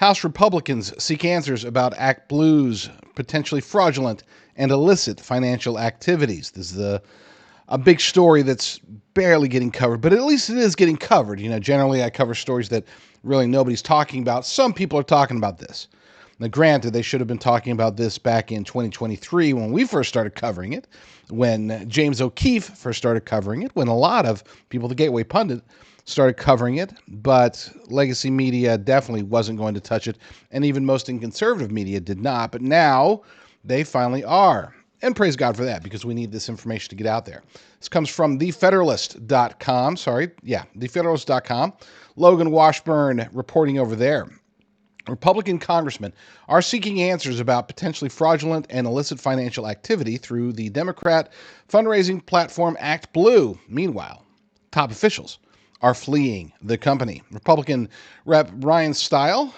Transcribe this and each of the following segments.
House Republicans seek answers about ActBlue's potentially fraudulent and illicit financial activities. This is a big story that's barely getting covered, but at least it is getting covered. Generally I cover stories that really nobody's talking about. Some people are talking about this. Now, granted, they should have been talking about this back in 2023 when we first started covering it, when James O'Keefe first started covering it, when a lot of people, the Gateway Pundit, started covering it, but legacy media definitely wasn't going to touch it, and even most in conservative media did not, but now they finally are. And praise God for that, because we need this information to get out there. This comes from thefederalist.com. Thefederalist.com. Logan Washburn reporting over there. Republican congressmen are seeking answers about potentially fraudulent and illicit financial activity through the Democrat fundraising platform ActBlue. Meanwhile, top officials are fleeing the company. Republican Rep. Ryan Steil,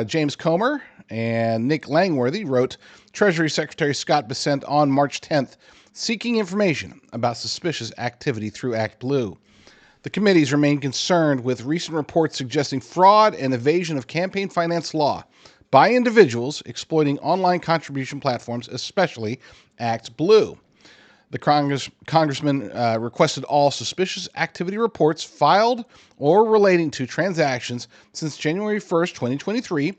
James Comer, and Nick Langworthy wrote Treasury Secretary Scott Bessent on March 10th, seeking information about suspicious activity through ActBlue. The committees remain concerned with recent reports suggesting fraud and evasion of campaign finance law by individuals exploiting online contribution platforms, especially ActBlue. The congressman requested all suspicious activity reports filed or relating to transactions since January 1st, 2023,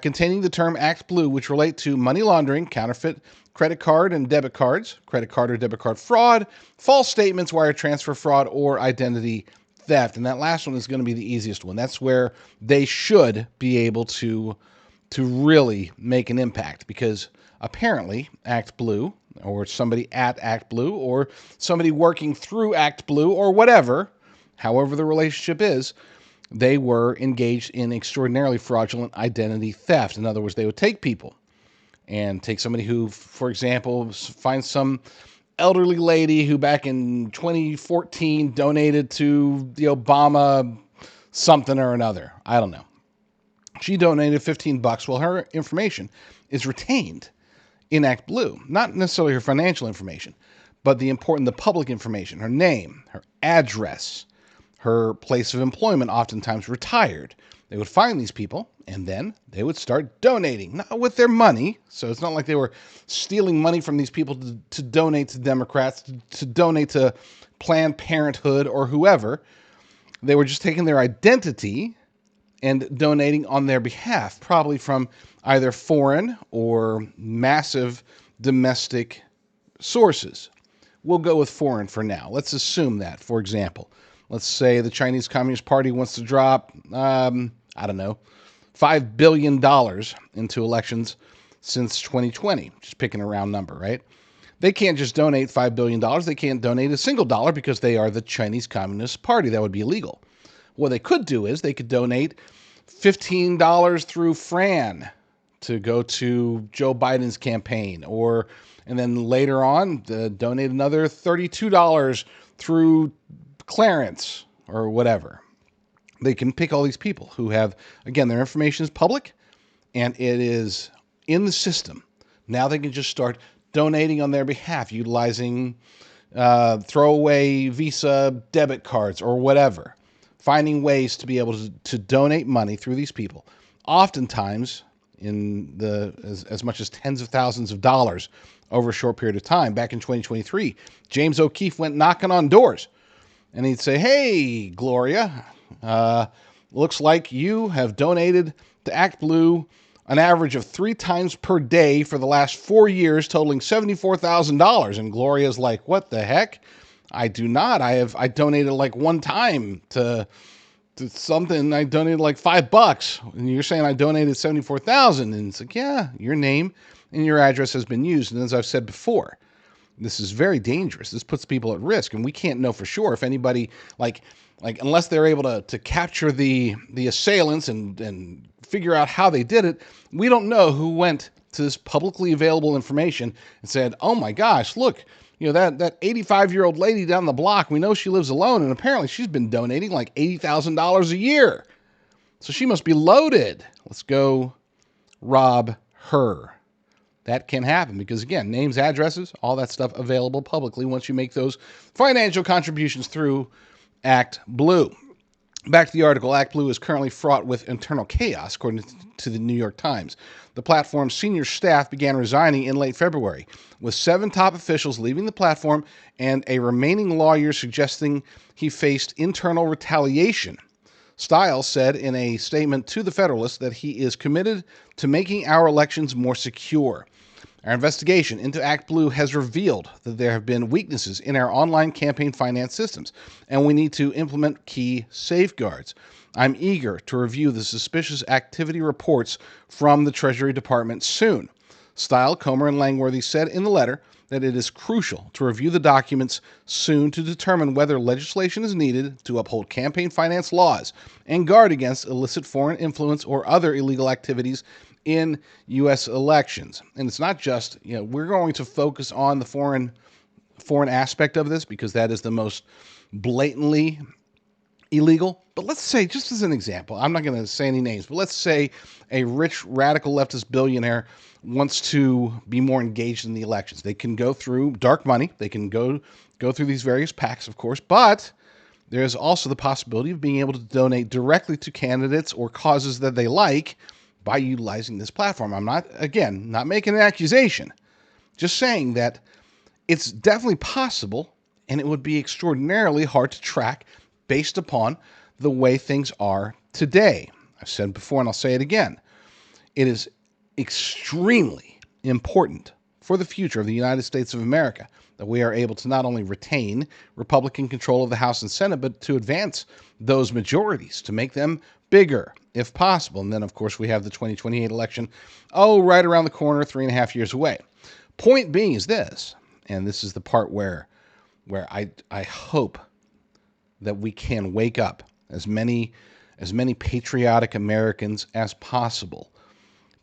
containing the term ActBlue, which relate to money laundering, counterfeit credit card and debit cards, credit card or debit card fraud, false statements, wire transfer fraud, or identity theft. And that last one is going to be the easiest one. That's where they should be able to really make an impact, because apparently ActBlue, or somebody at ActBlue, or somebody working through ActBlue, or whatever, however the relationship is, they were engaged in extraordinarily fraudulent identity theft. In other words, they would take people and take somebody who, for example, finds some elderly lady who back in 2014 donated to the Obama something or another. I don't know. She donated $15. Well, her information is retained in ActBlue. Not necessarily her financial information, but the public information, her name, her address, her place of employment, oftentimes retired. They would find these people, and then they would start donating, not with their money. So it's not like they were stealing money from these people to donate to Democrats, to donate to Planned Parenthood or whoever. They were just taking their identity and donating on their behalf, probably from either foreign or massive domestic sources. We'll go with foreign for now. Let's assume that, for example, let's say the Chinese Communist Party wants to drop, $5 billion into elections since 2020. Just picking a round number, right? They can't just donate $5 billion. They can't donate a single dollar because they are the Chinese Communist Party. That would be illegal. What they could do is they could donate $15 through Fran to go to Joe Biden's campaign, and then later on donate another $32 through Clarence or whatever. They can pick all these people who have, again, their information is public and it is in the system. Now they can just start donating on their behalf, utilizing throwaway Visa debit cards or whatever, finding ways to be able to donate money through these people, oftentimes in as much as tens of thousands of dollars over a short period of time. Back in 2023, James O'Keefe went knocking on doors, and he'd say, "Hey, Gloria, looks like you have donated to ActBlue an average of 3 times per day for the last 4 years, totaling $74,000. And Gloria's like, "What the heck? I do not. I donated like one time to something. I donated like $5, and you're saying I donated $74,000. And it's like, yeah, your name and your address has been used. And as I've said before, this is very dangerous. This puts people at risk, and we can't know for sure if anybody like unless they're able to capture the assailants and figure out how they did it. We don't know who went to this publicly available information and said, "Oh my gosh, look, that 85-year-old lady down the block, we know she lives alone, and apparently she's been donating like $80,000 a year. So she must be loaded. Let's go rob her." That can happen because, again, names, addresses, all that stuff available publicly once you make those financial contributions through ActBlue. Back to the article, ActBlue is currently fraught with internal chaos, according to the New York Times. The platform's senior staff began resigning in late February, with 7 top officials leaving the platform and a remaining lawyer suggesting he faced internal retaliation. Stiles said in a statement to the Federalist that he is committed to making our elections more secure. Our investigation into ActBlue has revealed that there have been weaknesses in our online campaign finance systems, and we need to implement key safeguards. I'm eager to review the suspicious activity reports from the Treasury Department soon. Stile, Comer, and Langworthy said in the letter that it is crucial to review the documents soon to determine whether legislation is needed to uphold campaign finance laws and guard against illicit foreign influence or other illegal activities in U.S. elections. And it's not just, we're going to focus on the foreign aspect of this because that is the most blatantly illegal. But let's say, just as an example, I'm not going to say any names, but let's say a rich radical leftist billionaire wants to be more engaged in the elections. They can go through dark money. They can go through these various PACs, of course, but there's also the possibility of being able to donate directly to candidates or causes that they like by utilizing this platform. I'm not making an accusation, just saying that it's definitely possible, and it would be extraordinarily hard to track based upon the way things are today. I've said before, and I'll say it again. It is extremely important for the future of the United States of America that we are able to not only retain Republican control of the House and Senate, but to advance those majorities, to make them bigger, if possible. And then, of course, we have the 2028 election, right around the corner, 3.5 years away. Point being is this, and this is the part where I hope that we can wake up as many patriotic Americans as possible.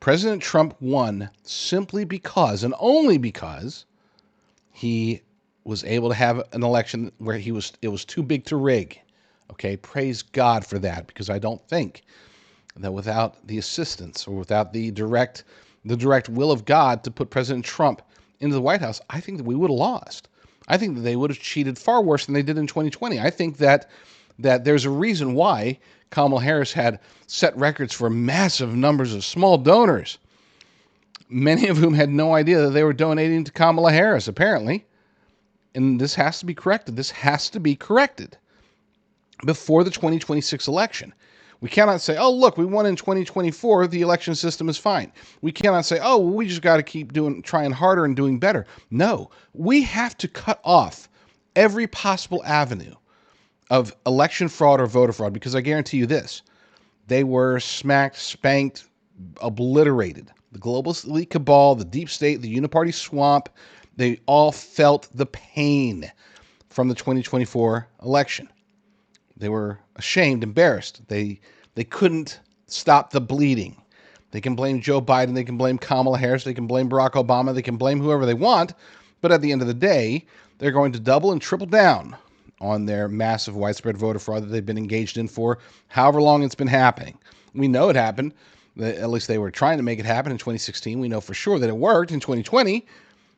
President Trump won simply because, and only because, he was able to have an election where it was too big to rig. Okay, praise God for that, because I don't think that without the assistance or without the direct will of God to put President Trump into the White House, I think that we would have lost. I think that they would have cheated far worse than they did in 2020. I think that there's a reason why Kamala Harris had set records for massive numbers of small donors, many of whom had no idea that they were donating to Kamala Harris, apparently. And this has to be corrected. This has to be corrected before the 2026 election. We cannot say, oh, look, we won in 2024. The election system is fine. We cannot say, oh, we just got to keep trying harder and doing better. No, we have to cut off every possible avenue of election fraud or voter fraud, because I guarantee you this, they were smacked, spanked, obliterated. The globalist elite cabal, the deep state, the uniparty swamp, they all felt the pain from the 2024 election. They were ashamed, embarrassed. They couldn't stop the bleeding. They can blame Joe Biden. They can blame Kamala Harris. They can blame Barack Obama. They can blame whoever they want. But at the end of the day, they're going to double and triple down on their massive widespread voter fraud that they've been engaged in for however long it's been happening. We know it happened. At least they were trying to make it happen in 2016. We know for sure that it worked in 2020.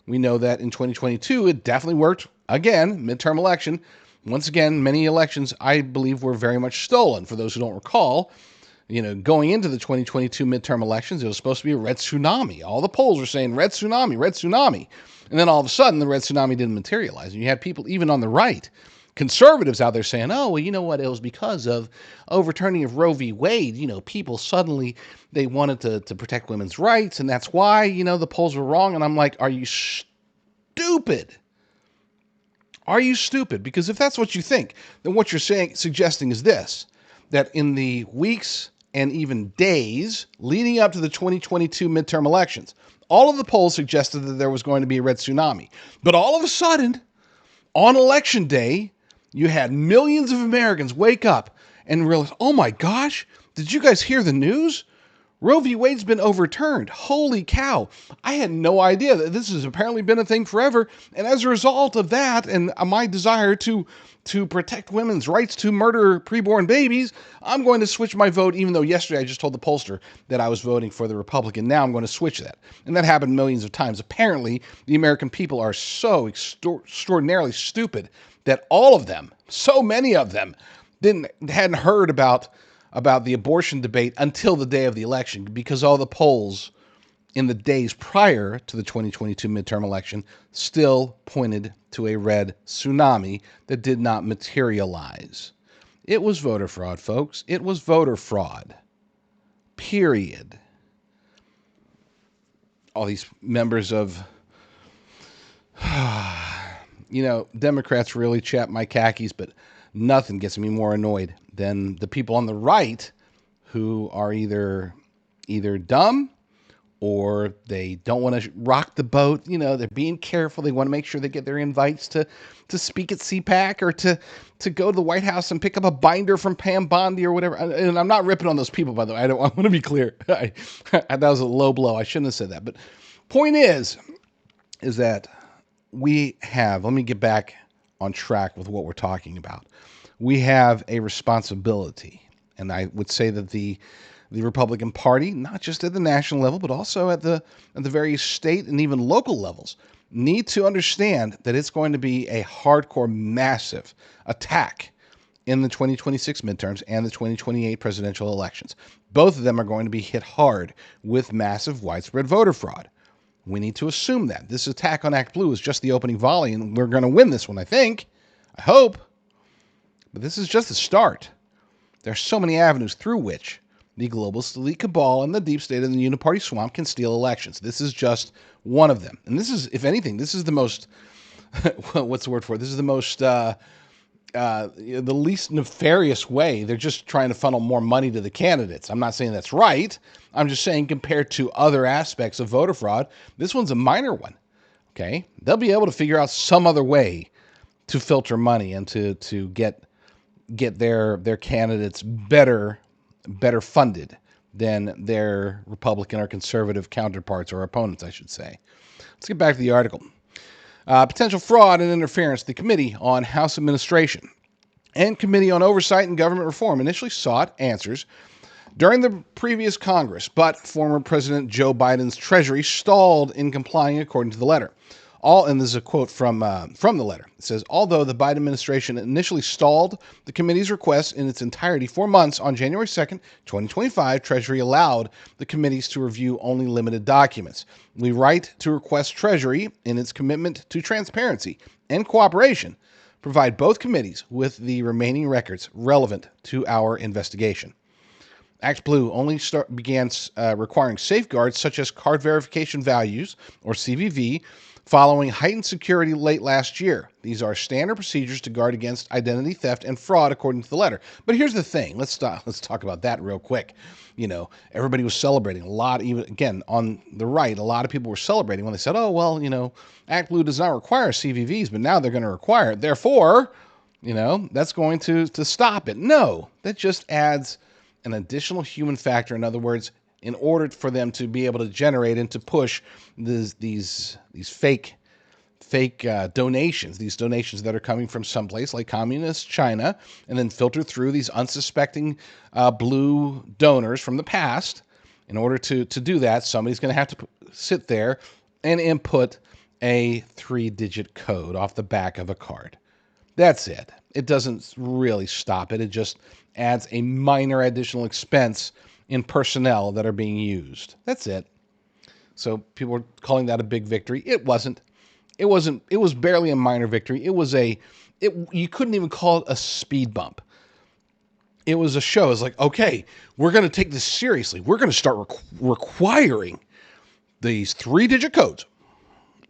We know that in 2022, it definitely worked. Again, midterm election. Once again, many elections, I believe, were very much stolen. For those who don't recall, going into the 2022 midterm elections, it was supposed to be a red tsunami. All the polls were saying red tsunami, red tsunami. And then all of a sudden, the red tsunami didn't materialize. And you had people, even on the right, conservatives out there saying, oh, well, you know what? It was because of overturning of Roe v. Wade. People suddenly, they wanted to protect women's rights. And that's why, the polls were wrong. And I'm like, are you stupid? Are you stupid? Because if that's what you think, then what you're suggesting is this, that in the weeks and even days leading up to the 2022 midterm elections, all of the polls suggested that there was going to be a red tsunami. But all of a sudden, on election day, you had millions of Americans wake up and realize, oh my gosh, did you guys hear the news? Roe v. Wade's been overturned. Holy cow. I had no idea that this has apparently been a thing forever. And as a result of that and my desire to protect women's rights to murder preborn babies, I'm going to switch my vote, even though yesterday I just told the pollster that I was voting for the Republican. Now I'm going to switch that. And that happened millions of times. Apparently, the American people are so extraordinarily stupid that all of them, so many of them, hadn't heard about the abortion debate until the day of the election, because all the polls in the days prior to the 2022 midterm election still pointed to a red tsunami that did not materialize. It was voter fraud, folks. It was voter fraud. Period. All these members of, Democrats really chap my khakis, but nothing gets me more annoyed than the people on the right who are either dumb or they don't want to rock the boat. They're being careful. They want to make sure they get their invites to speak at CPAC or to go to the White House and pick up a binder from Pam Bondi or whatever. And I'm not ripping on those people, by the way. I want to be clear. That was a low blow. I shouldn't have said that. But point is that let me get back on track with what we're talking about. We have a responsibility. And I would say that the Republican Party, not just at the national level, but also at the various state and even local levels, need to understand that it's going to be a hardcore, massive attack in the 2026 midterms and the 2028 presidential elections. Both of them are going to be hit hard with massive, widespread voter fraud. We need to assume that. This attack on ActBlue is just the opening volley, and we're going to win this one, I think. I hope. But this is just the start. There are so many avenues through which the globalist elite cabal and the deep state of the uniparty swamp can steal elections. This is just one of them. And this is, if anything, this is the most, what's the word for it? This is the most, the least nefarious way. They're just trying to funnel more money to the candidates. I'm not saying that's right. I'm just saying compared to other aspects of voter fraud, this one's a minor one. Okay? They'll be able to figure out some other way to filter money and to get their candidates better funded than their Republican or conservative counterparts or opponents, I should say. Let's get back to the article. Potential fraud and interference. The Committee on House Administration and Committee on Oversight and Government Reform initially sought answers during the previous Congress, but former President Joe Biden's Treasury stalled in complying, according to the letter. And this is a quote from the letter. It says, although the Biden administration initially stalled the committee's request in its entirety for months, on January 2nd, 2025, Treasury allowed the committees to review only limited documents. We write to request Treasury, in its commitment to transparency and cooperation, provide both committees with the remaining records relevant to our investigation. ActBlue only began requiring safeguards such as card verification values, or CVV, following heightened security late last year. These are standard procedures to guard against identity theft and fraud, according to the letter. But here's the thing. Let's talk about that real quick. Everybody was celebrating a lot. Even again on the right, a lot of people were celebrating when they said, "Oh well, ActBlue does not require CVVs, but now they're going to require it. Therefore, that's going to stop it." No, that just adds an additional human factor. In other words, in order for them to be able to generate and to push these fake donations, these donations that are coming from someplace like communist China, and then filter through these unsuspecting blue donors from the past. In order to do that, somebody's going to have to sit there and input a 3-digit code off the back of a card. That's it. It doesn't really stop it. It just adds a minor additional expense in personnel that are being used. That's it. So people are calling that a big victory. It wasn't. It was barely a minor victory. You couldn't even call it a speed bump. It was a show. It's like, okay, we're going to take this seriously. We're going to start requiring these 3-digit codes.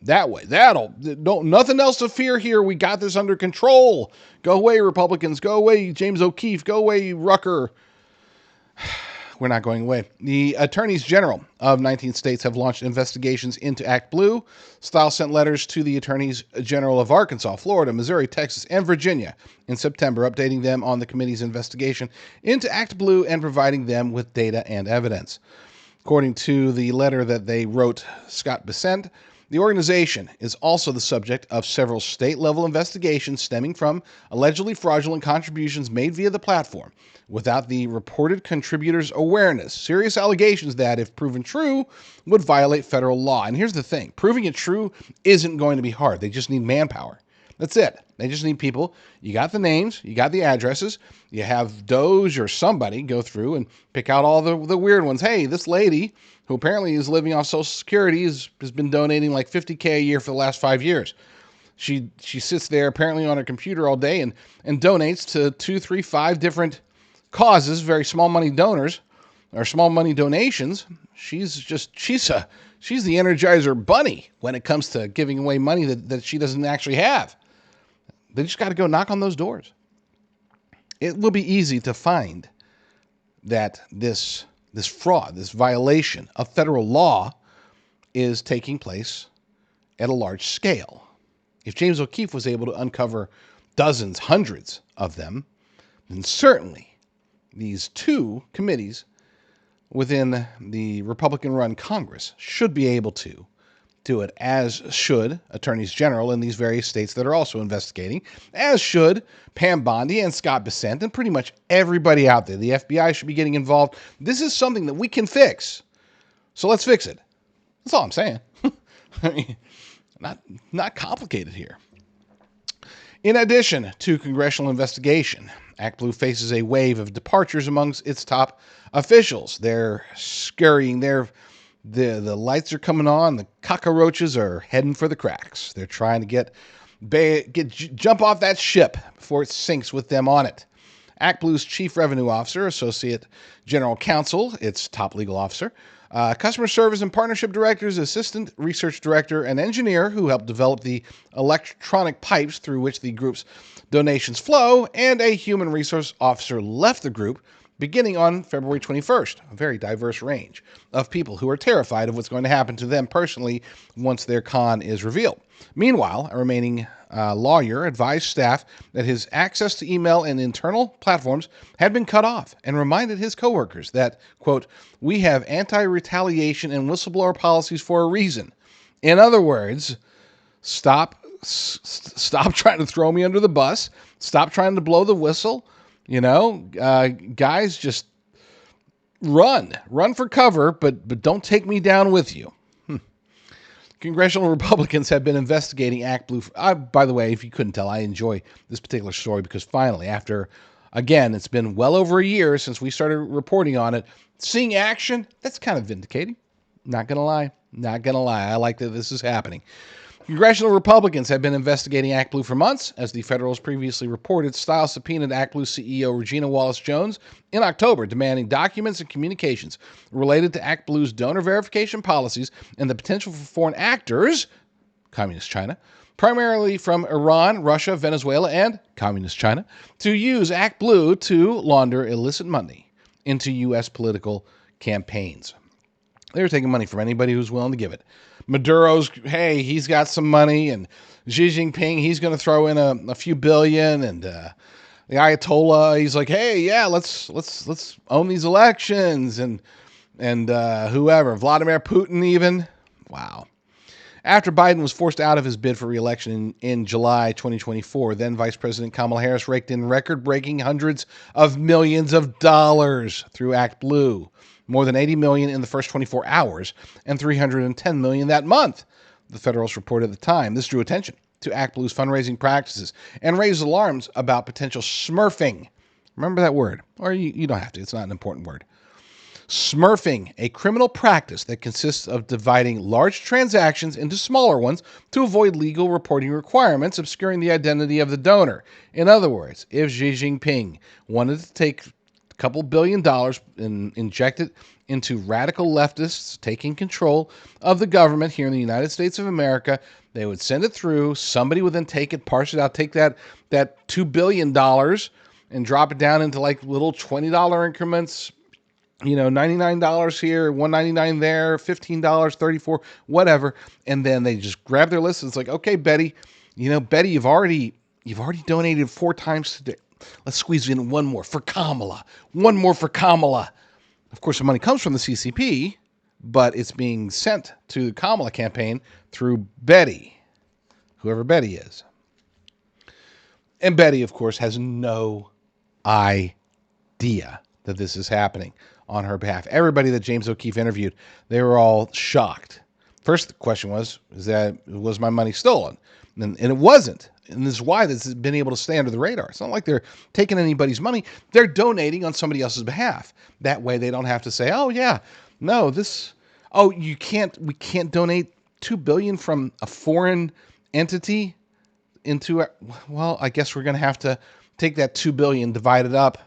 That way, nothing else to fear here. We got this under control. Go away, Republicans. Go away, James O'Keefe. Go away, Rucker. We're not going away. The attorneys general of 19 states have launched investigations into ActBlue. Stiles sent letters to the attorneys general of Arkansas, Florida, Missouri, Texas, and Virginia in September, updating them on the committee's investigation into ActBlue and providing them with data and evidence. According to the letter that they wrote, Scott Besant, the organization is also the subject of several state-level investigations stemming from allegedly fraudulent contributions made via the platform without the reported contributors' awareness. Serious allegations that, if proven true, would violate federal law. And here's the thing. Proving it true isn't going to be hard. They just need manpower. That's it. They just need people. You got the names, you got the addresses, you have Doge or somebody go through and pick out all the weird ones. Hey, this lady who apparently is living off Social Security has been donating like $50K a year for the last 5 years. She sits there apparently on her computer all day and donates to 2, 3, 5 different causes, very small money donors or small money donations. She's the Energizer Bunny when it comes to giving away money that she doesn't actually have. They just got to go knock on those doors. It will be easy to find that this fraud, this violation of federal law is taking place at a large scale. If James O'Keefe was able to uncover dozens, hundreds of them, then certainly these 2 committees within the Republican-run Congress should be able to do it, as should attorneys general in these various states that are also investigating, as should Pam Bondi and Scott Bessent and pretty much everybody out there. The FBI should be getting involved. This is something that we can fix. So let's fix it. That's all I'm saying. I mean, not complicated here. In addition to congressional investigation, ActBlue faces a wave of departures amongst its top officials. They're scurrying. The lights are coming on. The cockroaches are heading for the cracks. They're trying to jump off that ship before it sinks with them on it. ActBlue's Chief Revenue Officer, Associate General Counsel, its top legal officer, Customer Service and Partnership Directors, Assistant Research Director, and Engineer who helped develop the electronic pipes through which the group's donations flow, and a Human Resource Officer left the group beginning on February 21st. A very diverse range of people who are terrified of what's going to happen to them personally once their con is revealed. Meanwhile, a remaining lawyer advised staff that his access to email and internal platforms had been cut off and reminded his coworkers that, quote, "We have anti-retaliation and whistleblower policies for a reason. In other words, stop trying to throw me under the bus. Stop trying to blow the whistle. Guys, just run for cover, but don't take me down with you." Congressional Republicans have been investigating ActBlue. By the way, if you couldn't tell, I enjoy this particular story because finally, after, again, it's been well over a year since we started reporting on it, seeing action, that's kind of vindicating. Not going to lie. I like that this is happening. Congressional Republicans have been investigating ActBlue for months, as the Federalist previously reported. Style subpoenaed ActBlue CEO Regina Wallace-Jones in October, demanding documents and communications related to ActBlue's donor verification policies and the potential for foreign actors, Communist China, primarily from Iran, Russia, Venezuela, and Communist China, to use ActBlue to launder illicit money into U.S. political campaigns. They're taking money from anybody who's willing to give it. Maduro's, hey, he's got some money, and Xi Jinping, he's going to throw in a few billion, and the Ayatollah, he's like, hey, yeah, let's own these elections, and whoever, Vladimir Putin even. Wow. After Biden was forced out of his bid for re-election in July 2024, then Vice President Kamala Harris raked in record-breaking hundreds of millions of dollars through ActBlue. More than $80 million in the first 24 hours and $310 million that month, the Federalist reported at the time. This drew attention to ActBlue's fundraising practices and raised alarms about potential smurfing. Remember that word, or you don't have to. It's not an important word. Smurfing, a criminal practice that consists of dividing large transactions into smaller ones to avoid legal reporting requirements, obscuring the identity of the donor. In other words, if Xi Jinping wanted to take couple $1 billion and inject it into radical leftists taking control of the government here in the United States of America, they would send it through. Somebody would then take it, parse it out, take that $2 billion and drop it down into like little $20 increments, $99 here, $199 there, $15, $34, whatever. And then they just grab their list. And it's like, okay, Betty, you've already donated 4 times today. Let's squeeze in one more for Kamala. One more for Kamala. Of course, the money comes from the CCP, but it's being sent to the Kamala campaign through Betty, whoever Betty is. And Betty, of course, has no idea that this is happening on her behalf. Everybody that James O'Keefe interviewed, they were all shocked First question was my money stolen? And it wasn't. And this is why this has been able to stay under the radar. It's not like they're taking anybody's money. They're donating on somebody else's behalf. That way they don't have to say, oh, yeah, no, we can't donate $2 billion from a foreign entity into, well, I guess we're going to have to take that $2 billion, divide it up,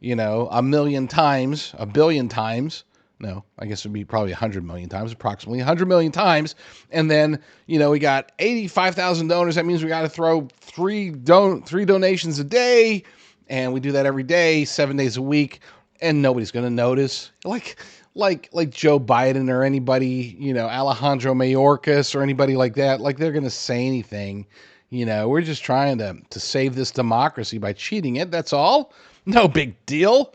a million times, a billion times. No, I guess it would be probably 100 million times, approximately 100 million times. And then, we got 85,000 donors. That means we got to throw three donations a day. And we do that every day, 7 days a week. And nobody's going to notice. Like Joe Biden or anybody, Alejandro Mayorkas or anybody like that. Like they're going to say anything. We're just trying to save this democracy by cheating it. That's all. No big deal.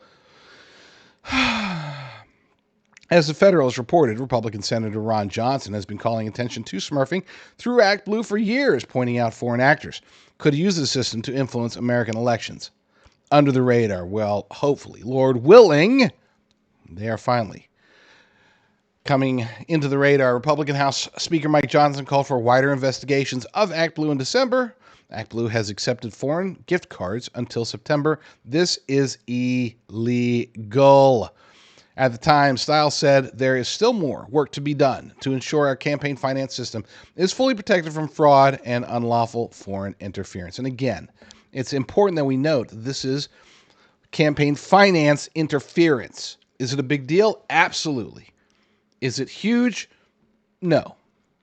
As the Federalist reported, Republican Senator Ron Johnson has been calling attention to smurfing through ActBlue for years, pointing out foreign actors could use the system to influence American elections. Under the radar, well, hopefully, Lord willing, they are finally coming into the radar. Republican House Speaker Mike Johnson called for wider investigations of ActBlue in December. ActBlue has accepted foreign gift cards until September. This is illegal. At the time, Stiles said there is still more work to be done to ensure our campaign finance system is fully protected from fraud and unlawful foreign interference. And again, it's important that we note that this is campaign finance interference. Is it a big deal? Absolutely. Is it huge? No.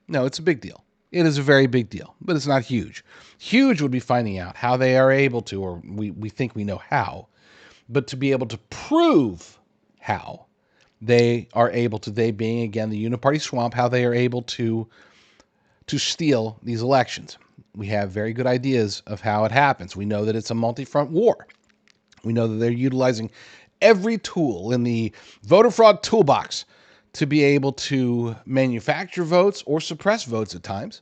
No, it's a big deal. It is a very big deal, but it's not huge. Huge would be finding out how they are able to, or we think we know how, but to be able to prove how they are able to, they being, again, the uniparty swamp, how they are able to steal these elections. We have very good ideas of how it happens. We know that it's a multi-front war. We know that they're utilizing every tool in the voter fraud toolbox to be able to manufacture votes or suppress votes at times.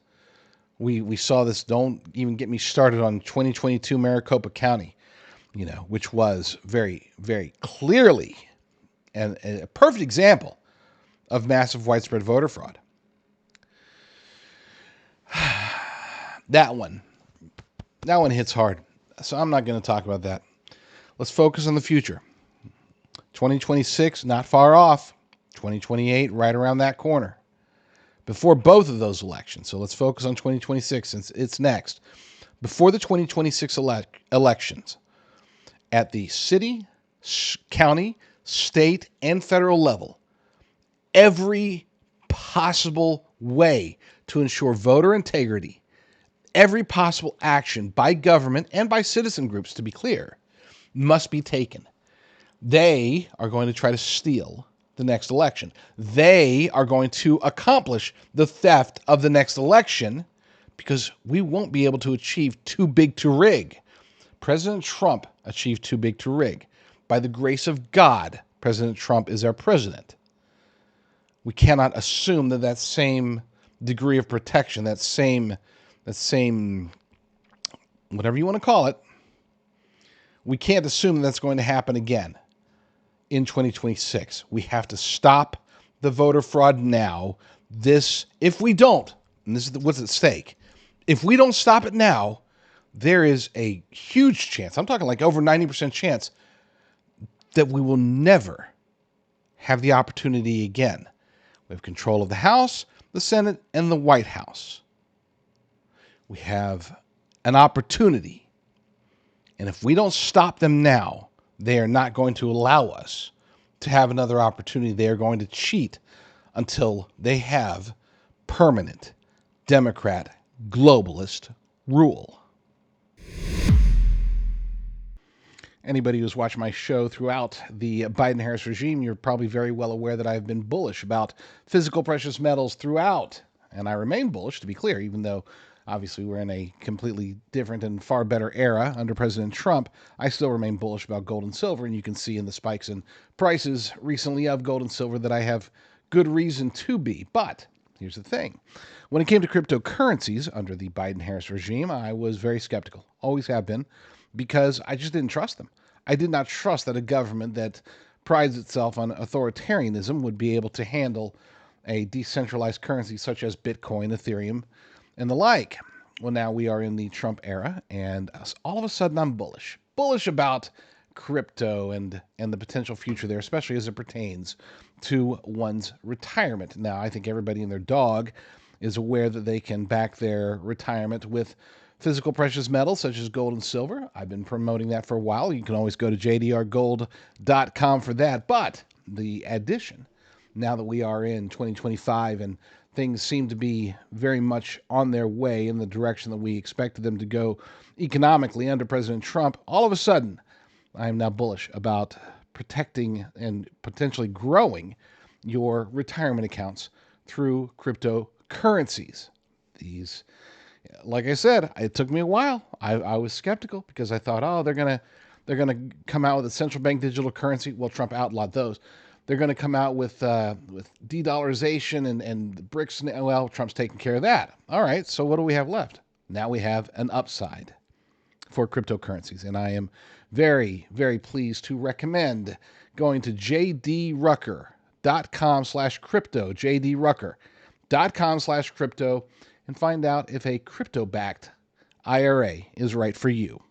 We saw this. Don't even get me started on 2022 Maricopa County, which was very, very clearly and a perfect example of massive widespread voter fraud. That one hits hard. So I'm not going to talk about that. Let's focus on the future. 2026, not far off. 2028, right around that corner. Before both of those elections. So let's focus on 2026 since it's next. Before the 2026 elections, at the city, county, state, and federal level, every possible way to ensure voter integrity, every possible action by government and by citizen groups, to be clear, must be taken. They are going to try to steal the next election. They are going to accomplish the theft of the next election because we won't be able to achieve too big to rig. President Trump achieved too big to rig. By the grace of God, President Trump is our president. We cannot assume that same degree of protection, that same, whatever you want to call it, we can't assume that's going to happen again in 2026. We have to stop the voter fraud now. If we don't, and this is what's at stake, if we don't stop it now, there is a huge chance, I'm talking like over 90% chance, that we will never have the opportunity again. We have control of the House, the Senate, and the White House. We have an opportunity. And if we don't stop them now, they are not going to allow us to have another opportunity. They are going to cheat until they have permanent Democrat globalist rule. Anybody who's watched my show throughout the Biden-Harris regime, you're probably very well aware that I've been bullish about physical precious metals throughout. And I remain bullish, to be clear, even though obviously we're in a completely different and far better era under President Trump. I still remain bullish about gold and silver, and you can see in the spikes in prices recently of gold and silver that I have good reason to be. But here's the thing. When it came to cryptocurrencies under the Biden-Harris regime, I was very skeptical, always have been, because I just didn't trust them. I did not trust that a government that prides itself on authoritarianism would be able to handle a decentralized currency such as Bitcoin, Ethereum, and the like. Well, now we are in the Trump era, and all of a sudden I'm bullish. Bullish about crypto and the potential future there, especially as it pertains to one's retirement. Now, I think everybody and their dog is aware that they can back their retirement with physical precious metals such as gold and silver. I've been promoting that for a while. You can always go to jdrgold.com for that. But the addition, now that we are in 2025 and things seem to be very much on their way in the direction that we expected them to go economically under President Trump, all of a sudden, I am now bullish about protecting and potentially growing your retirement accounts through cryptocurrencies. These, like I said, it took me a while. I was skeptical because I thought, oh, they're gonna come out with a central bank digital currency. Well, Trump outlawed those. They're going to come out with de-dollarization and BRICS. Well, Trump's taking care of that. All right, so what do we have left? Now we have an upside for cryptocurrencies, and I am very, very pleased to recommend going to jdrucker.com/crypto, jdrucker.com/crypto, and find out if a crypto-backed IRA is right for you.